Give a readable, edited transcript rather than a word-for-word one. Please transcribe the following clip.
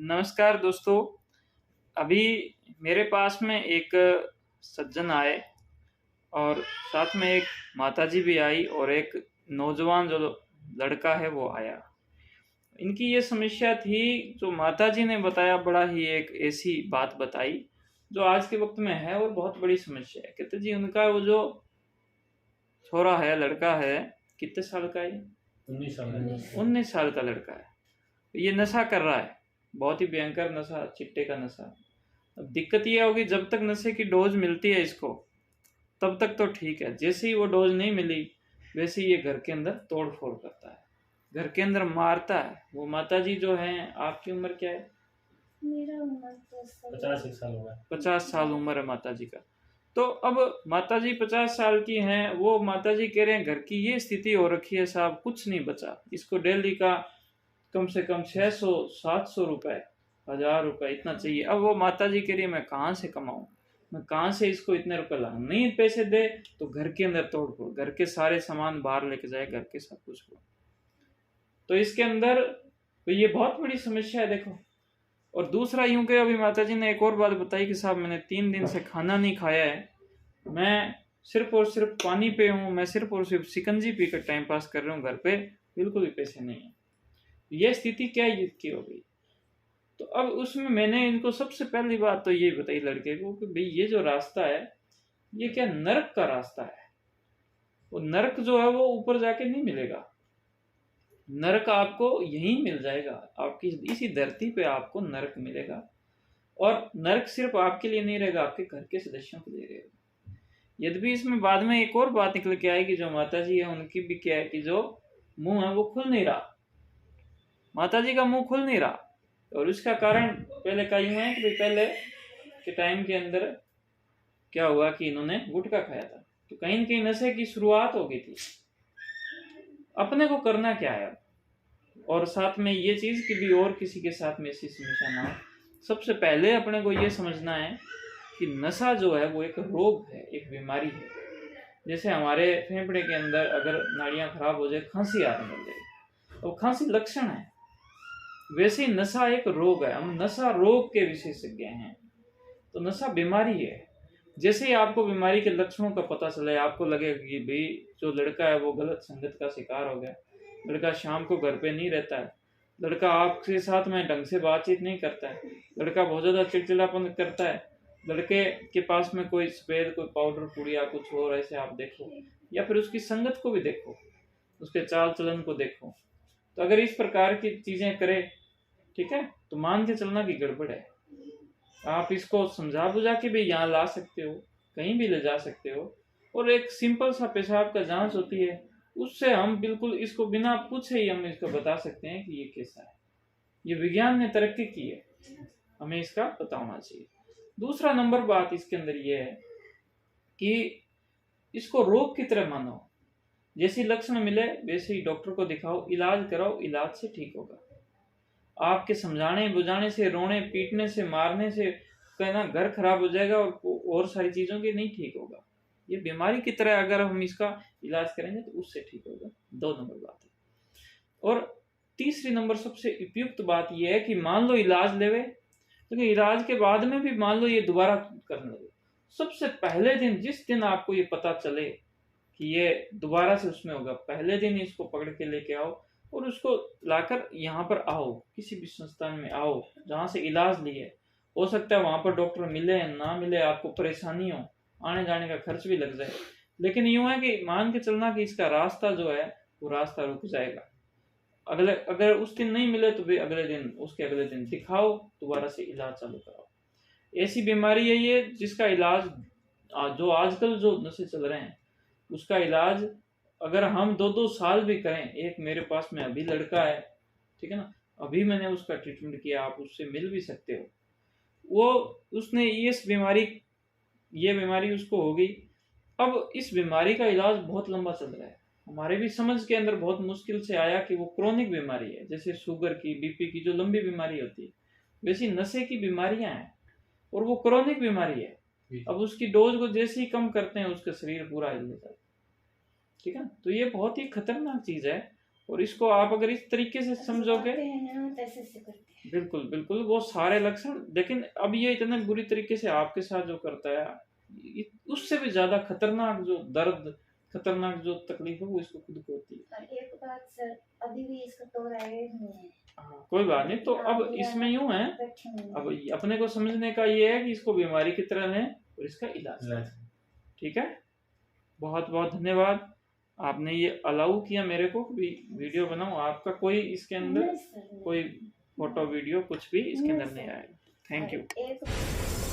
नमस्कार दोस्तों। अभी मेरे पास में एक सज्जन आए और साथ में एक माताजी भी आई और एक नौजवान जो लड़का है वो आया। इनकी ये समस्या थी, जो माताजी ने बताया बड़ा ही एक ऐसी बात बताई जो आज के वक्त में है और बहुत बड़ी समस्या है। कहते जी उनका वो जो छोरा है, लड़का है, कितने साल का है? 19 साल का लड़का है। ये नशा कर रहा है, बहुत ही भयंकर नशा, चिट्टे का नशा। अब दिक्कत ये होगी, जब तक नशे की डोज मिलती है इसको तब तक तो ठीक है, जैसे ही वो डोज नहीं मिली वैसे ही ये घर के अंदर तोड़ फोड़ करता है, घर के अंदर मारता है। वो माताजी जो हैं, आपकी उम्र क्या है? मेरा उम्र 50 साल होगा। 50 साल उम्र है माताजी का। तो अब माताजी 50 साल की हैं, वो माताजी कह रहे हैं घर की ये स्थिति हो रखी है साहब, कुछ नहीं बचा, इसको डेली का कम से कम 600-700 रुपए, 1000 रुपए इतना चाहिए। अब वो माताजी कह रही है मैं कहाँ से कमाऊं, मैं कहाँ से इसको इतने रुपए लाऊं? नहीं पैसे दे तो घर के अंदर तोड़ फोड़, घर के सारे सामान बाहर लेके जाए, घर के सब कुछ को। तो इसके अंदर तो ये बहुत बड़ी समस्या है, देखो। और दूसरा यूं कि अभी माताजी ने एक और बात बताई कि साहब मैंने 3 दिन से खाना नहीं खाया है, मैं सिर्फ और सिर्फ पानी पे हूँ, मैं सिर्फ और सिर्फ शिकंजी पीकर टाइम पास कर रहा हूँ, घर पे बिल्कुल भी पैसे नहीं है। ये स्थिति क्या युद्ध की हो गई? तो अब उसमें मैंने इनको सबसे पहली बात तो ये बताई लड़के को कि भाई ये जो रास्ता है ये क्या नरक का रास्ता है। वो नरक जो है वो ऊपर जाके नहीं मिलेगा, नरक आपको यहीं मिल जाएगा, आपकी इसी धरती पे आपको नरक मिलेगा। और नरक सिर्फ आपके लिए नहीं रहेगा, आपके घर के सदस्यों के लिए रहेगा। यद्यपि इसमें बाद में एक और बात निकल के आएगी, जो माता जी है उनकी भी क्या है कि जो मुंह है वो खुल नहीं रहा, माता जी का मुंह खुल नहीं रहा। और उसका कारण पहले का यूं है कि पहले के टाइम के अंदर क्या हुआ कि इन्होंने गुटखा खाया था, तो कहीं न कहीं नशे की शुरुआत हो गई थी। अपने को करना क्या है, और साथ में ये चीज कि भी और किसी के साथ में ऐसी समस्या ना हो। सबसे पहले अपने को ये समझना है कि नशा जो है वो एक रोग है, एक बीमारी है। जैसे हमारे फेफड़े के अंदर अगर नाड़ियां खराब हो जाए, खांसी आने लग जाए, तो खांसी लक्षण है, वैसे ही नशा एक रोग है। हम नशा रोग के विशेषज्ञ हैं, तो नशा बीमारी है। जैसे ही आपको बीमारी के लक्षणों का पता चले, आपको लगे कि भाई जो लड़का है वो गलत संगत का शिकार हो गया, लड़का शाम को घर पे नहीं रहता है, लड़का आपके साथ में ढंग से बातचीत नहीं करता है, लड़का बहुत ज्यादा चिड़चिड़ापन करता है, लड़के के पास में कोई सफेद कोई पाउडर पुड़िया कुछ और ऐसे आप देखो, या फिर उसकी संगत को भी देखो, उसके चाल चलन को देखो। तो अगर इस प्रकार की चीजें करे, ठीक है, तो मान के चलना की गड़बड़ है। आप इसको समझा बुझा के भी यहाँ ला सकते हो, कहीं भी ले जा सकते हो। और एक सिंपल सा पेशाब का जांच होती है, उससे हम बिल्कुल इसको बिना पूछे ही हम इसको बता सकते हैं कि ये कैसा है। ये विज्ञान ने तरक्की की है, हमें इसका पता होना चाहिए। दूसरा नंबर बात इसके अंदर ये है कि इसको रोग की तरह मानो, जैसे लक्षण मिले वैसे ही डॉक्टर को दिखाओ, इलाज कराओ, इलाज से ठीक होगा। आपके समझाने बुझाने से, रोने पीटने से, मारने से कहना घर खराब हो जाएगा और सारी चीजों के नहीं ठीक होगा। ये बीमारी की तरह अगर हम इसका इलाज करेंगे तो उससे ठीक होगा। 2 नंबर बात है। और तीसरी नंबर सबसे उपयुक्त बात यह है कि मान लो इलाज लेवे, लेकिन इलाज के बाद में भी मान लो ये दोबारा करने लगे, सबसे पहले दिन जिस दिन आपको ये पता चले कि ये दोबारा से उसमें होगा, पहले दिन इसको पकड़ के लेके आओ और उसको लाकर यहाँ पर आओ, किसी भी संस्थान में आओ जहाँ से इलाज लिए। हो सकता है वहां पर डॉक्टर मिले ना मिले, आपको परेशानी हो, आने जाने का खर्च भी लग जाए, लेकिन यूं है कि मान के चलना कि इसका रास्ता जो है वो रास्ता रुक जाएगा। अगले अगर उस दिन नहीं मिले तो भी अगले दिन, उसके अगले दिन दिखाओ, दोबारा से इलाज चालू कराओ। ऐसी बीमारी है ये जिसका इलाज जो आजकल जो नशे चल रहे हैं उसका इलाज अगर हम 2-2 साल भी करें, एक मेरे पास में अभी लड़का है, ठीक है ना, अभी मैंने उसका ट्रीटमेंट किया, आप उससे मिल भी सकते हो। वो उसने ये बीमारी उसको हो गई। अब इस बीमारी का इलाज बहुत लंबा चल रहा है, हमारे भी समझ के अंदर बहुत मुश्किल से आया कि वो क्रोनिक बीमारी है, जैसे शुगर की, बीपी की जो लंबी बीमारी होती है, वैसी नशे की बीमारियां हैं और वो क्रोनिक बीमारी है। अब उसकी डोज को जैसे ही कम करते हैं उसका शरीर पूरा हिल जाता है, ठीक है। तो ये बहुत ही खतरनाक चीज है। और इसको आप अगर इस तरीके से समझोगे, बिल्कुल बिल्कुल वो सारे लक्षण, लेकिन अब ये इतने बुरी तरीके से आपके साथ जो करता है, उससे भी ज्यादा खतरनाक जो दर्द, खतरनाक जो तकलीफ है वो इसको खुद को होती है। और एक बात सर, अभी भी इसका थायराइड नहीं है। हाँ कोई बात नहीं, तो अब इसमें यूं है, अब अपने को समझने का ये है कि इसको बीमारी की तरह लें और इसका इलाज करें। ठीक है, बहुत बहुत धन्यवाद, आपने ये अलाउ किया मेरे को भी वीडियो बनाऊं। आपका कोई इसके अंदर कोई फोटो वीडियो कुछ भी इसके अंदर नहीं आएगा। Thank you.